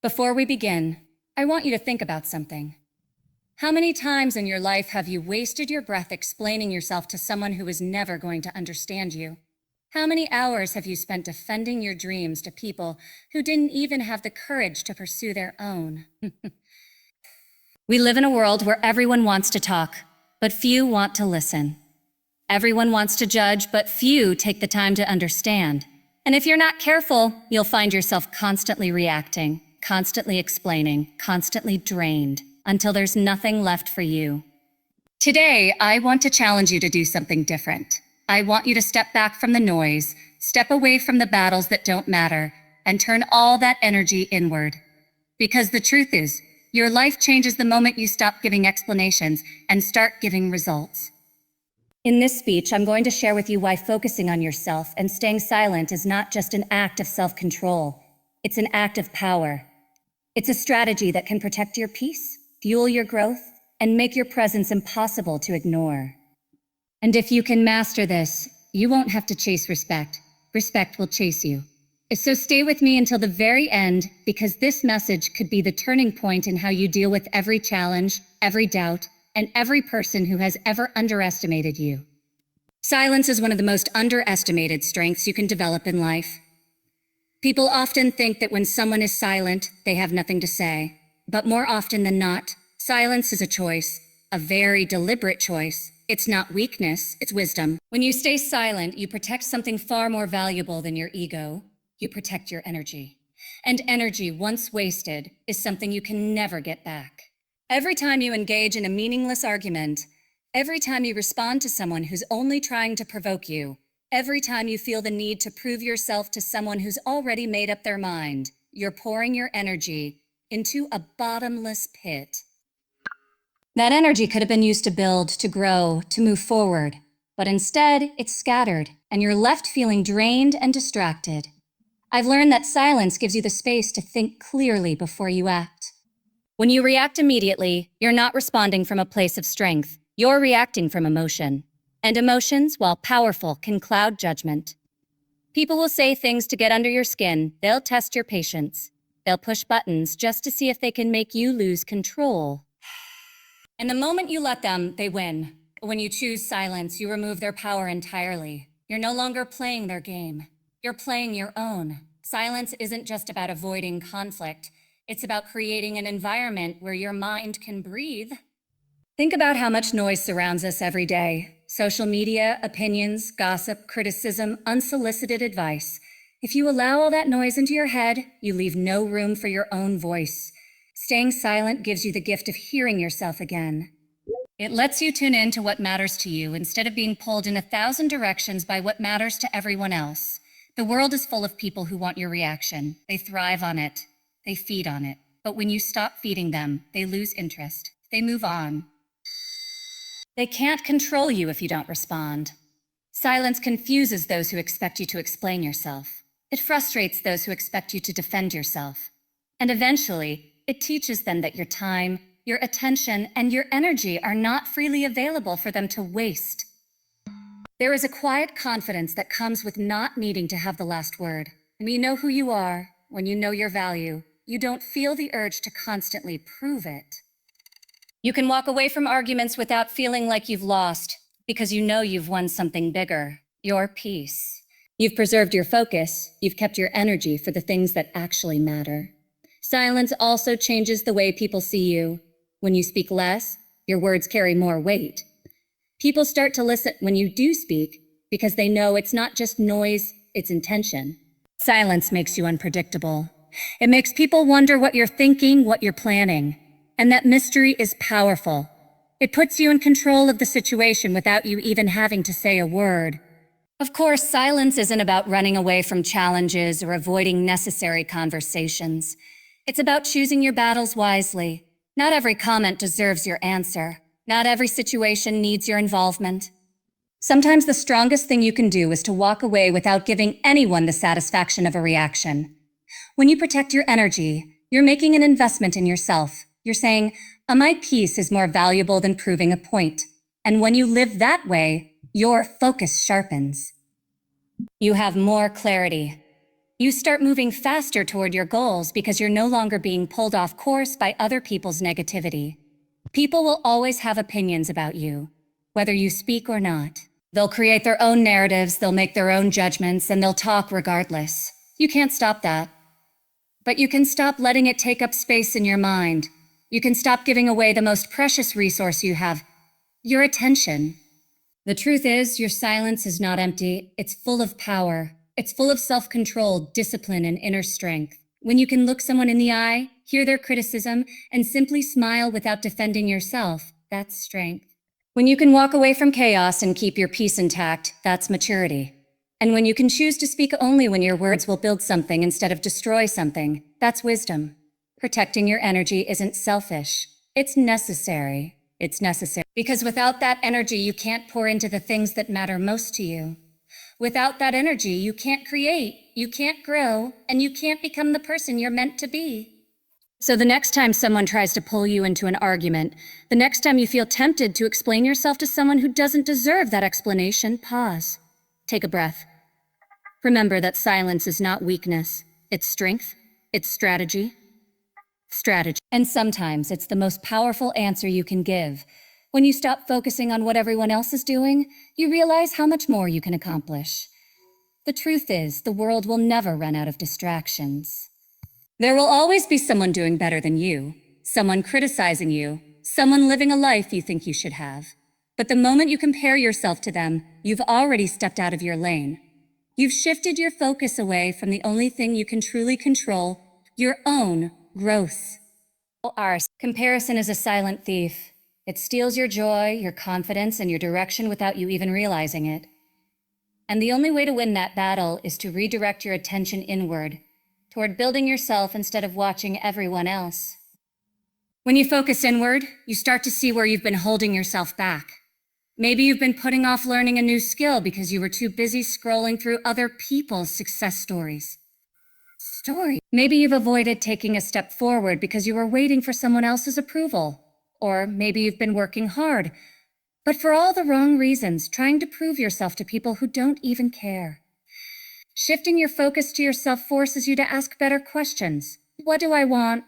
Before we begin, I want you to think about something. How many times in your life have you wasted your breath explaining yourself to someone who is never going to understand you? How many hours have you spent defending your dreams to people who didn't even have the courage to pursue their own? We live in a world where everyone wants to talk, but few want to listen. Everyone wants to judge, but few take the time to understand. And if you're not careful, you'll find yourself constantly reacting, constantly explaining, constantly drained, until there's nothing left for you. Today, I want to challenge you to do something different. I want you to step back from the noise, step away from the battles that don't matter, and turn all that energy inward. Because the truth is, your life changes the moment you stop giving explanations and start giving results. In this speech, I'm going to share with you why focusing on yourself and staying silent is not just an act of self-control. It's an act of power. It's a strategy that can protect your peace, fuel your growth, and make your presence impossible to ignore. And if you can master this, you won't have to chase respect. Respect will chase you. So stay with me until the very end, because this message could be the turning point in how you deal with every challenge, every doubt, and every person who has ever underestimated you. Silence is one of the most underestimated strengths you can develop in life. People often think that when someone is silent, they have nothing to say. But more often than not, silence is a choice, a very deliberate choice. It's not weakness, it's wisdom. When you stay silent, you protect something far more valuable than your ego. You protect your energy. And energy, once wasted, is something you can never get back. Every time you engage in a meaningless argument, every time you respond to someone who's only trying to provoke you, every time you feel the need to prove yourself to someone who's already made up their mind, you're pouring your energy into a bottomless pit. That energy could have been used to build, to grow, to move forward, but instead it's scattered, and you're left feeling drained and distracted. I've learned that silence gives you the space to think clearly before you act. When you react immediately, you're not responding from a place of strength. You're reacting from emotion. And emotions, while powerful, can cloud judgment. People will say things to get under your skin. They'll test your patience. They'll push buttons just to see if they can make you lose control. And the moment you let them, they win. When you choose silence, you remove their power entirely. You're no longer playing their game. You're playing your own. Silence isn't just about avoiding conflict. It's about creating an environment where your mind can breathe. Think about how much noise surrounds us every day. Social media, opinions, gossip, criticism, unsolicited advice. If you allow all that noise into your head, you leave no room for your own voice. Staying silent gives you the gift of hearing yourself again. It lets you tune in to what matters to you instead of being pulled in 1,000 directions by what matters to everyone else. The world is full of people who want your reaction. They thrive on it. They feed on it. But when you stop feeding them, they lose interest. They move on. They can't control you if you don't respond. Silence confuses those who expect you to explain yourself. It frustrates those who expect you to defend yourself. And eventually, it teaches them that your time, your attention, and your energy are not freely available for them to waste. There is a quiet confidence that comes with not needing to have the last word. When you know who you are, when you know your value, you don't feel the urge to constantly prove it. You can walk away from arguments without feeling like you've lost, because you know you've won something bigger, your peace. You've preserved your focus, you've kept your energy for the things that actually matter. Silence also changes the way people see you. When you speak less, your words carry more weight. People start to listen when you do speak because they know it's not just noise, it's intention. Silence makes you unpredictable. It makes people wonder what you're thinking, what you're planning. And that mystery is powerful. It puts you in control of the situation without you even having to say a word. Of course, silence isn't about running away from challenges or avoiding necessary conversations. It's about choosing your battles wisely. Not every comment deserves your answer. Not every situation needs your involvement. Sometimes the strongest thing you can do is to walk away without giving anyone the satisfaction of a reaction. When you protect your energy, you're making an investment in yourself. You're saying, my peace is more valuable than proving a point. And when you live that way, your focus sharpens. You have more clarity. You start moving faster toward your goals because you're no longer being pulled off course by other people's negativity. People will always have opinions about you, whether you speak or not. They'll create their own narratives, they'll make their own judgments, and they'll talk regardless. You can't stop that. But you can stop letting it take up space in your mind. You can stop giving away the most precious resource you have, your attention. The truth is, your silence is not empty. It's full of power. It's full of self-control, discipline, and inner strength. When you can look someone in the eye, hear their criticism, and simply smile without defending yourself, that's strength. When you can walk away from chaos and keep your peace intact, that's maturity. And when you can choose to speak only when your words will build something instead of destroy something, that's wisdom. Protecting your energy isn't selfish. It's necessary. It's necessary. Because without that energy, you can't pour into the things that matter most to you. Without that energy, you can't create, you can't grow, and you can't become the person you're meant to be. So the next time someone tries to pull you into an argument, the next time you feel tempted to explain yourself to someone who doesn't deserve that explanation, pause. Take a breath. Remember that silence is not weakness. It's strength. It's strategy. And sometimes it's the most powerful answer you can give. When you stop focusing on what everyone else is doing, you realize how much more you can accomplish. The truth is, the world will never run out of distractions. There will always be someone doing better than you, someone criticizing you, someone living a life you think you should have. But the moment you compare yourself to them, you've already stepped out of your lane. You've shifted your focus away from the only thing you can truly control, your own growth. Comparison is a silent thief. It steals your joy, your confidence, and your direction without you even realizing it. And the only way to win that battle is to redirect your attention inward, toward building yourself instead of watching everyone else. When you focus inward, you start to see where you've been holding yourself back. Maybe you've been putting off learning a new skill because you were too busy scrolling through other people's success stories. Maybe you've avoided taking a step forward because you were waiting for someone else's approval. Or maybe you've been working hard, but for all the wrong reasons, trying to prove yourself to people who don't even care. Shifting your focus to yourself forces you to ask better questions. What do I want?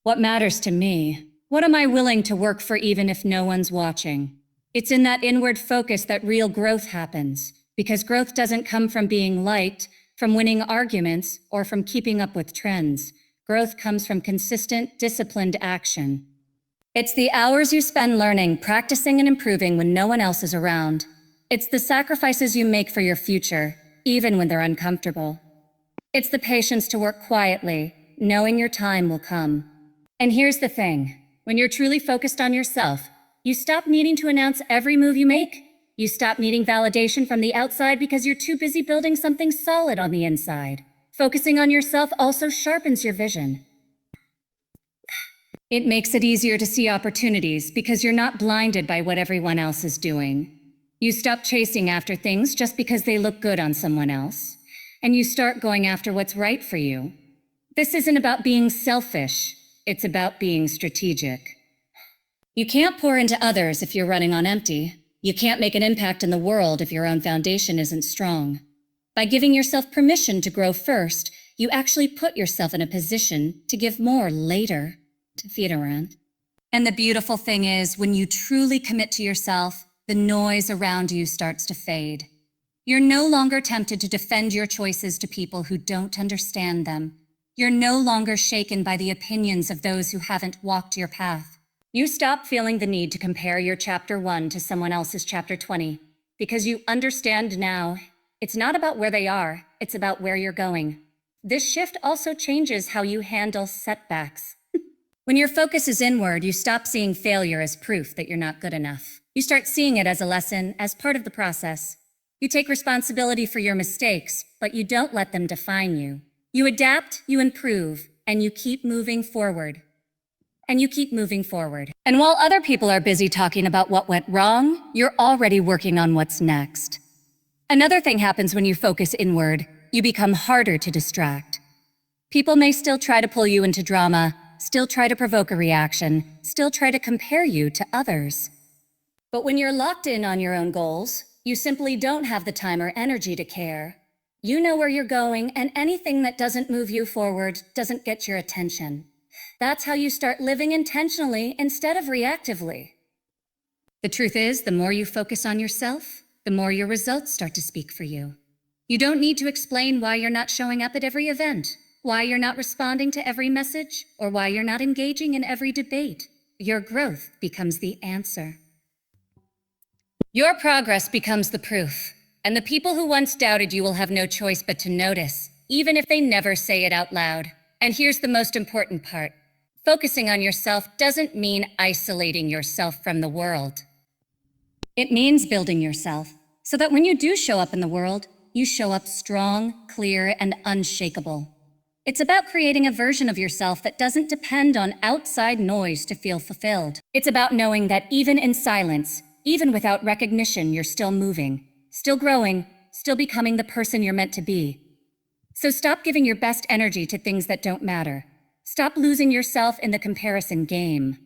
What matters to me? What am I willing to work for even if no one's watching? It's in that inward focus that real growth happens, because growth doesn't come from being liked, from winning arguments, or from keeping up with trends. Growth comes from consistent, disciplined action. It's the hours you spend learning, practicing, and improving when no one else is around. It's the sacrifices you make for your future, even when they're uncomfortable. It's the patience to work quietly, knowing your time will come. And here's the thing. When you're truly focused on yourself, you stop needing to announce every move you make. You stop needing validation from the outside because you're too busy building something solid on the inside. Focusing on yourself also sharpens your vision. It makes it easier to see opportunities because you're not blinded by what everyone else is doing. You stop chasing after things just because they look good on someone else, and you start going after what's right for you. This isn't about being selfish, it's about being strategic. You can't pour into others if you're running on empty. You can't make an impact in the world if your own foundation isn't strong. By giving yourself permission to grow first, you actually put yourself in a position to give more later, to feed around. And the beautiful thing is, when you truly commit to yourself, the noise around you starts to fade. You're no longer tempted to defend your choices to people who don't understand them. You're no longer shaken by the opinions of those who haven't walked your path. You stop feeling the need to compare your chapter 1 to someone else's chapter 20, because you understand now, it's not about where they are, it's about where you're going. This shift also changes how you handle setbacks. When your focus is inward, you stop seeing failure as proof that you're not good enough. You start seeing it as a lesson, as part of the process. You take responsibility for your mistakes, but you don't let them define you. You adapt, you improve, and you keep moving forward. And while other people are busy talking about what went wrong, you're already working on what's next. Another thing happens when you focus inward. You become harder to distract. People may still try to pull you into drama, still try to provoke a reaction, still try to compare you to others. But when you're locked in on your own goals, you simply don't have the time or energy to care. You know where you're going, and anything that doesn't move you forward doesn't get your attention. That's how you start living intentionally instead of reactively. The truth is, the more you focus on yourself, the more your results start to speak for you. You don't need to explain why you're not showing up at every event, why you're not responding to every message, or why you're not engaging in every debate. Your growth becomes the answer. Your progress becomes the proof, and the people who once doubted you will have no choice but to notice, even if they never say it out loud. And here's the most important part. Focusing on yourself doesn't mean isolating yourself from the world. It means building yourself, so that when you do show up in the world, you show up strong, clear, and unshakable. It's about creating a version of yourself that doesn't depend on outside noise to feel fulfilled. It's about knowing that even in silence, even without recognition, you're still moving, still growing, still becoming the person you're meant to be. So stop giving your best energy to things that don't matter. Stop losing yourself in the comparison game.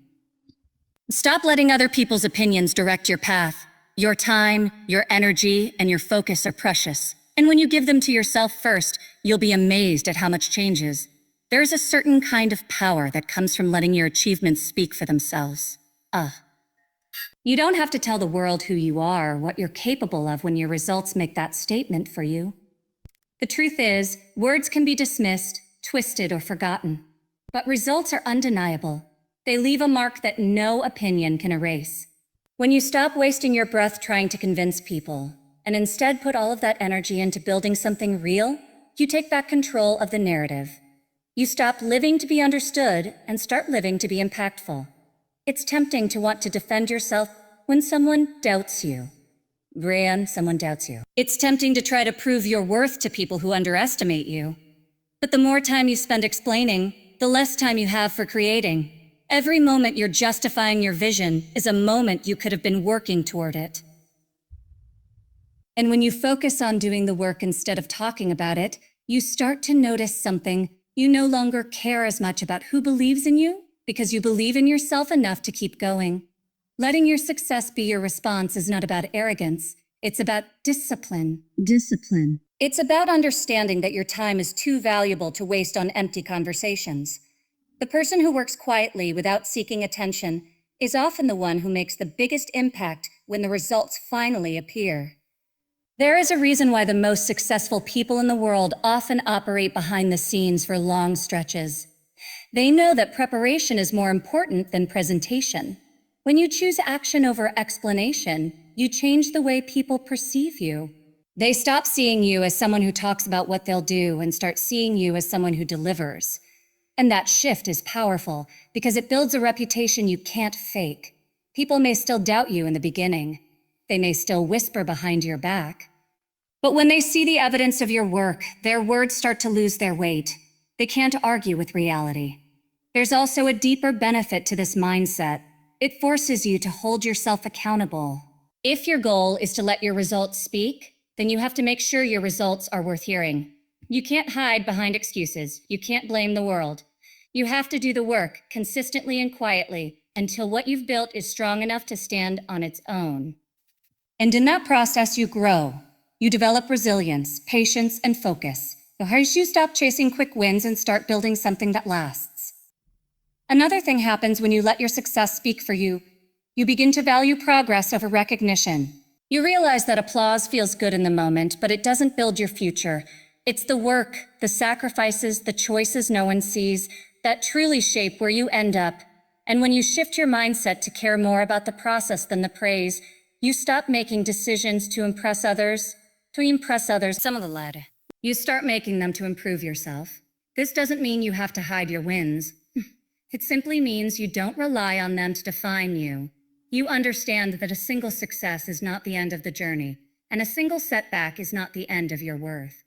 Stop letting other people's opinions direct your path. Your time, your energy, and your focus are precious. And when you give them to yourself first, you'll be amazed at how much changes. There's a certain kind of power that comes from letting your achievements speak for themselves. You don't have to tell the world who you are, what you're capable of when your results make that statement for you. The truth is, words can be dismissed, twisted, or forgotten. But results are undeniable. They leave a mark that no opinion can erase. When you stop wasting your breath trying to convince people, and instead put all of that energy into building something real, you take back control of the narrative. You stop living to be understood and start living to be impactful. It's tempting to want to defend yourself when someone doubts you. Brian, someone doubts you. It's tempting to try to prove your worth to people who underestimate you. But the more time you spend explaining, the less time you have for creating. Every moment you're justifying your vision is a moment you could have been working toward it. And when you focus on doing the work instead of talking about it, you start to notice something. You no longer care as much about who believes in you because you believe in yourself enough to keep going. Letting your success be your response is not about arrogance. It's about discipline. It's about understanding that your time is too valuable to waste on empty conversations. The person who works quietly without seeking attention is often the one who makes the biggest impact when the results finally appear. There is a reason why the most successful people in the world often operate behind the scenes for long stretches. They know that preparation is more important than presentation. When you choose action over explanation, you change the way people perceive you. They stop seeing you as someone who talks about what they'll do and start seeing you as someone who delivers. And that shift is powerful because it builds a reputation you can't fake. People may still doubt you in the beginning. They may still whisper behind your back. But when they see the evidence of your work, their words start to lose their weight. They can't argue with reality. There's also a deeper benefit to this mindset. It forces you to hold yourself accountable. If your goal is to let your results speak, then you have to make sure your results are worth hearing. You can't hide behind excuses. You can't blame the world. You have to do the work consistently and quietly until what you've built is strong enough to stand on its own. And in that process, you grow. You develop resilience, patience, and focus. As you stop chasing quick wins and start building something that lasts. Another thing happens when you let your success speak for you. You begin to value progress over recognition. You realize that applause feels good in the moment, but it doesn't build your future. It's the work, the sacrifices, the choices no one sees that truly shape where you end up. And when you shift your mindset to care more about the process than the praise, you stop making decisions to impress others, some of the latter. You start making them to improve yourself. This doesn't mean you have to hide your wins. It simply means you don't rely on them to define you. You understand that a single success is not the end of the journey, and a single setback is not the end of your worth.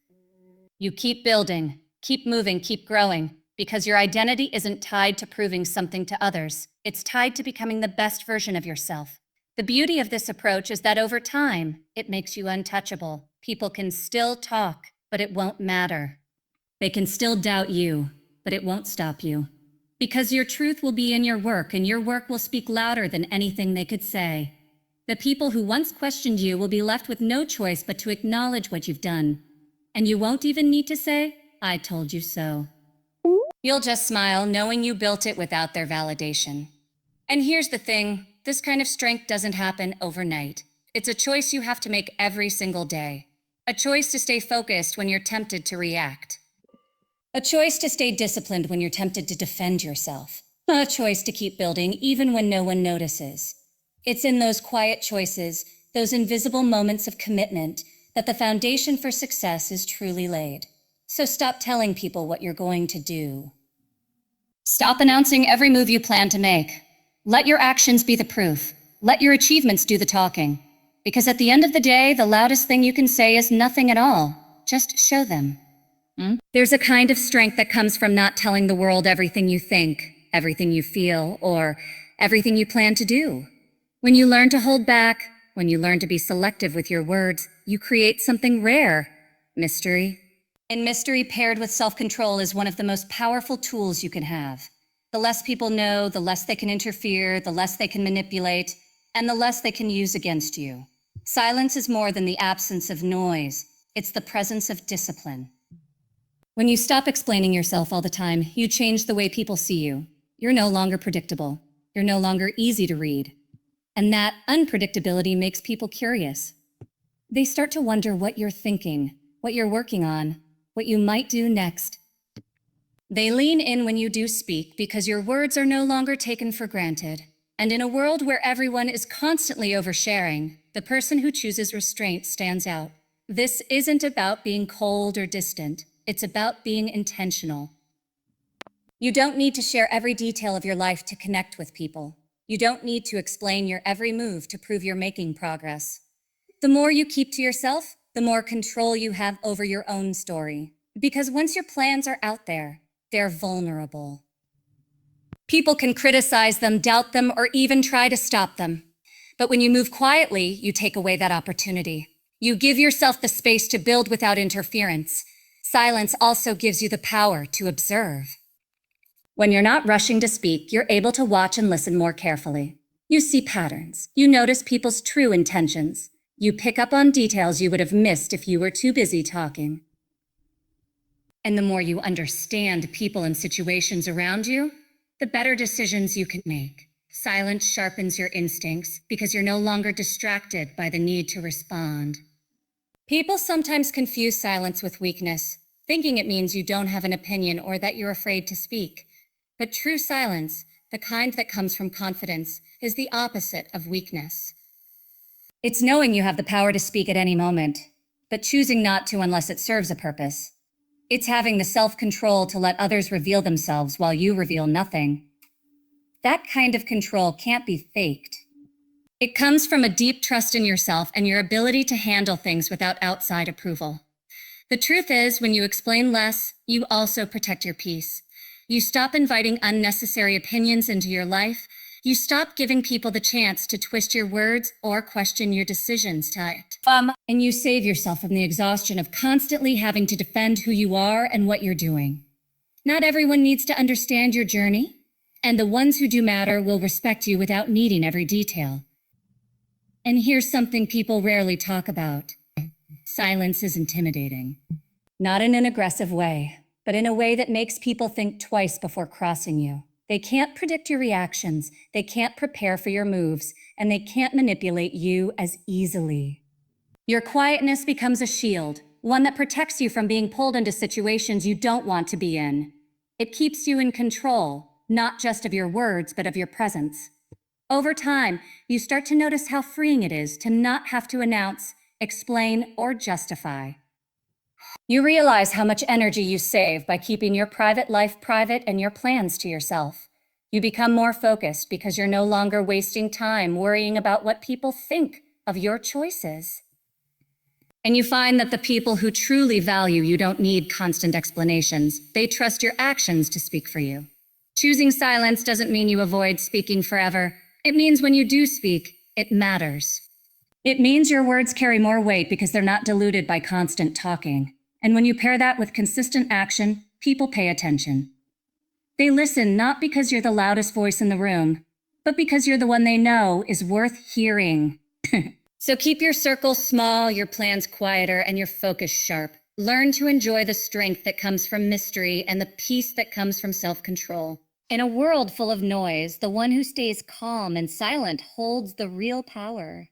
You keep building, keep moving, keep growing, because your identity isn't tied to proving something to others. It's tied to becoming the best version of yourself. The beauty of this approach is that over time, it makes you untouchable. People can still talk, but it won't matter. They can still doubt you, but it won't stop you. Because your truth will be in your work, and your work will speak louder than anything they could say. The people who once questioned you will be left with no choice but to acknowledge what you've done. And you won't even need to say, "I told you so." You'll just smile knowing you built it without their validation. And here's the thing, this kind of strength doesn't happen overnight. It's a choice you have to make every single day. A choice to stay focused when you're tempted to react. A choice to stay disciplined when you're tempted to defend yourself. A choice to keep building even when no one notices. It's in those quiet choices, those invisible moments of commitment, that the foundation for success is truly laid. So stop telling people what you're going to do. Stop announcing every move you plan to make. Let your actions be the proof. Let your achievements do the talking. Because at the end of the day, the loudest thing you can say is nothing at all. Just show them. There's a kind of strength that comes from not telling the world everything you think, everything you feel, or everything you plan to do. When you learn to hold back, when you learn to be selective with your words, you create something rare. Mystery. And mystery paired with self-control is one of the most powerful tools you can have. The less people know, the less they can interfere, the less they can manipulate, and the less they can use against you. Silence is more than the absence of noise. It's the presence of discipline. When you stop explaining yourself all the time, you change the way people see you. You're no longer predictable. You're no longer easy to read. And that unpredictability makes people curious. They start to wonder what you're thinking, what you're working on, what you might do next. They lean in when you do speak because your words are no longer taken for granted. And in a world where everyone is constantly oversharing, the person who chooses restraint stands out. This isn't about being cold or distant. It's about being intentional. You don't need to share every detail of your life to connect with people. You don't need to explain your every move to prove you're making progress. The more you keep to yourself, the more control you have over your own story. Because once your plans are out there, they're vulnerable. People can criticize them, doubt them, or even try to stop them. But when you move quietly, you take away that opportunity. You give yourself the space to build without interference. Silence also gives you the power to observe. When you're not rushing to speak, you're able to watch and listen more carefully. You see patterns. You notice people's true intentions. You pick up on details you would have missed if you were too busy talking. And the more you understand people and situations around you, the better decisions you can make. Silence sharpens your instincts because you're no longer distracted by the need to respond. People sometimes confuse silence with weakness, thinking it means you don't have an opinion or that you're afraid to speak. But true silence, the kind that comes from confidence, is the opposite of weakness. It's knowing you have the power to speak at any moment, but choosing not to unless it serves a purpose. It's having the self-control to let others reveal themselves while you reveal nothing. That kind of control can't be faked. It comes from a deep trust in yourself and your ability to handle things without outside approval. The truth is, when you explain less, you also protect your peace. You stop inviting unnecessary opinions into your life. You stop giving people the chance to twist your words or question your decisions. And you save yourself from the exhaustion of constantly having to defend who you are and what you're doing. Not everyone needs to understand your journey, and the ones who do matter will respect you without needing every detail. And here's something people rarely talk about. Silence is intimidating. Not in an aggressive way, but in a way that makes people think twice before crossing you. They can't predict your reactions, they can't prepare for your moves, and they can't manipulate you as easily. Your quietness becomes a shield, one that protects you from being pulled into situations you don't want to be in. It keeps you in control, not just of your words, but of your presence. Over time, you start to notice how freeing it is to not have to announce, explain, or justify. You realize how much energy you save by keeping your private life private and your plans to yourself. You become more focused because you're no longer wasting time worrying about what people think of your choices. And you find that the people who truly value you don't need constant explanations. They trust your actions to speak for you. Choosing silence doesn't mean you avoid speaking forever. It means when you do speak, it matters. It means your words carry more weight because they're not diluted by constant talking. And when you pair that with consistent action, people pay attention. They listen not because you're the loudest voice in the room, but because you're the one they know is worth hearing. So keep your circle small, your plans quieter, and your focus sharp. Learn to enjoy the strength that comes from mystery and the peace that comes from self-control. In a world full of noise, the one who stays calm and silent holds the real power.